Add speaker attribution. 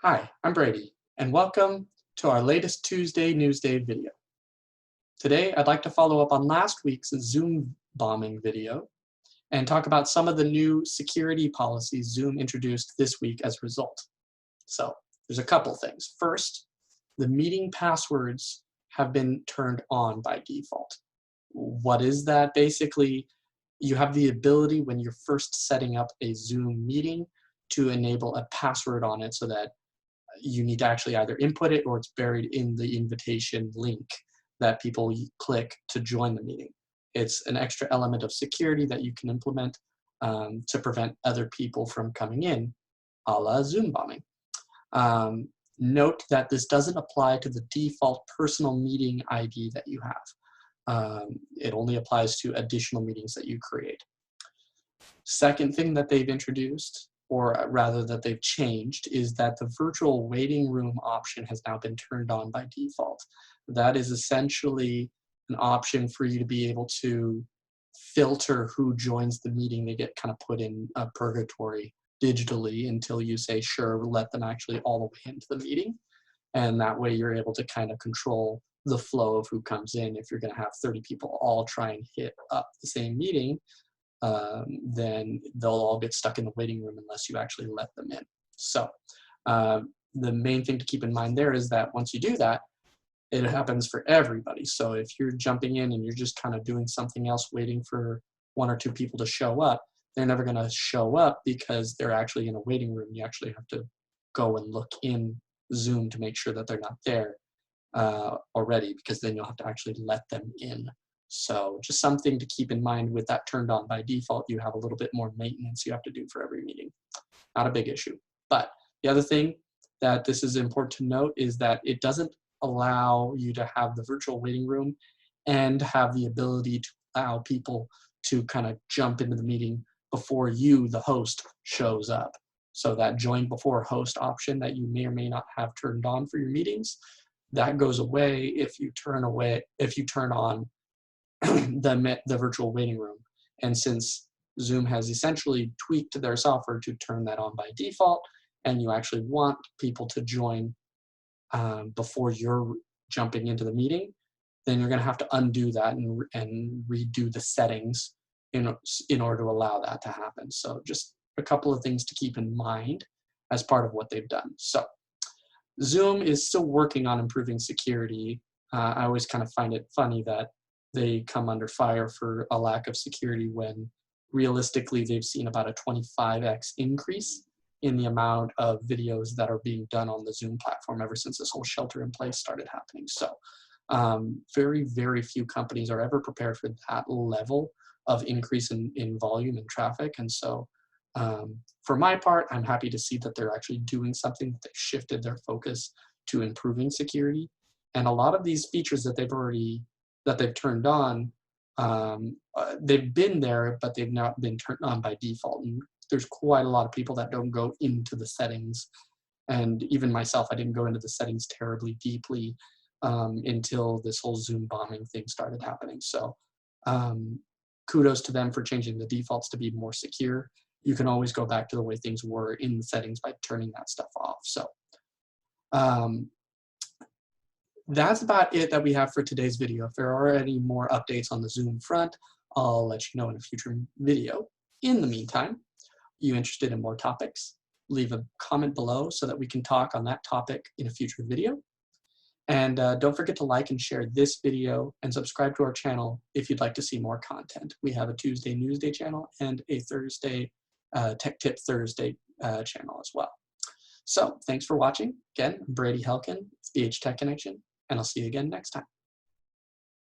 Speaker 1: Hi, I'm Brady, and welcome to our latest Tuesday Newsday video. Today, I'd like to follow up on last week's Zoom bombing video and talk about some of the new security policies Zoom introduced this week as a result. So, there's a couple things. First, the meeting passwords have been turned on by default. What is that? Basically, you have the ability when you're first setting up a Zoom meeting to enable a password on it so that you need to actually either input it or it's buried in the invitation link that people click to join the meeting. It's an extra element of security that you can implement to prevent other people from coming in, a la Zoom bombing. Note that this doesn't apply to the default personal meeting ID that you have. It only applies to additional meetings that you create. Second thing that they've introduced, or rather that they've changed, is that the virtual waiting room option has now been turned on by default. That is essentially an option for you to be able to filter who joins the meeting. They get kind of put in a purgatory digitally until you say, sure, let them actually all the way into the meeting. And that way you're able to kind of control the flow of who comes in. If you're going to have 30 people all try and hit up the same meeting, then they'll all get stuck in the waiting room unless you actually let them in. So the main thing to keep in mind there is that once you do that, it happens for everybody. So if you're jumping in and you're just kind of doing something else, waiting for one or two people to show up, they're never going to show up because they're actually in a waiting room. You actually have to go and look in Zoom to make sure that they're not there already, because then you'll have to actually let them in. So just something to keep in mind with that turned on by default. You have a little bit more maintenance you have to do for every meeting. Not a big issue. But the other thing that this is important to note is that it doesn't allow you to have the virtual waiting room and have the ability to allow people to kind of jump into the meeting before you, the host, shows up. So that join before host option that you may or may not have turned on for your meetings, that goes away if you turn on the virtual waiting room. And since Zoom has essentially tweaked their software to turn that on by default, and you actually want people to join before you're jumping into the meeting, then you're going to have to undo that and redo the settings in order to allow that to happen. So just a couple of things to keep in mind as part of what they've done. So Zoom is still working on improving security. I always kind of find it funny that they come under fire for a lack of security when realistically they've seen about a 25x increase in the amount of videos that are being done on the Zoom platform ever since this whole shelter in place started happening. So very, very few companies are ever prepared for that level of increase in volume and traffic. And so for my part, I'm happy to see that they're actually doing something, that they've shifted their focus to improving security. And a lot of these features that they've turned on, they've been there, but they've not been turned on by default. And there's quite a lot of people that don't go into the settings. And even myself, I didn't go into the settings terribly deeply until this whole Zoom bombing thing started happening. So kudos to them for changing the defaults to be more secure. You can always go back to the way things were in the settings by turning that stuff off. So that's about it that we have for today's video. If there are any more updates on the Zoom front, I'll let you know in a future video. In the meantime, you interested in more topics, leave a comment below so that we can talk on that topic in a future video. And don't forget to like and share this video and subscribe to our channel if you'd like to see more content. We have a Tuesday Newsday channel and a Thursday Tech Tip Thursday channel as well. So thanks for watching. Again, I'm Brady Helkin, BH Tech Connection, and I'll see you again next time.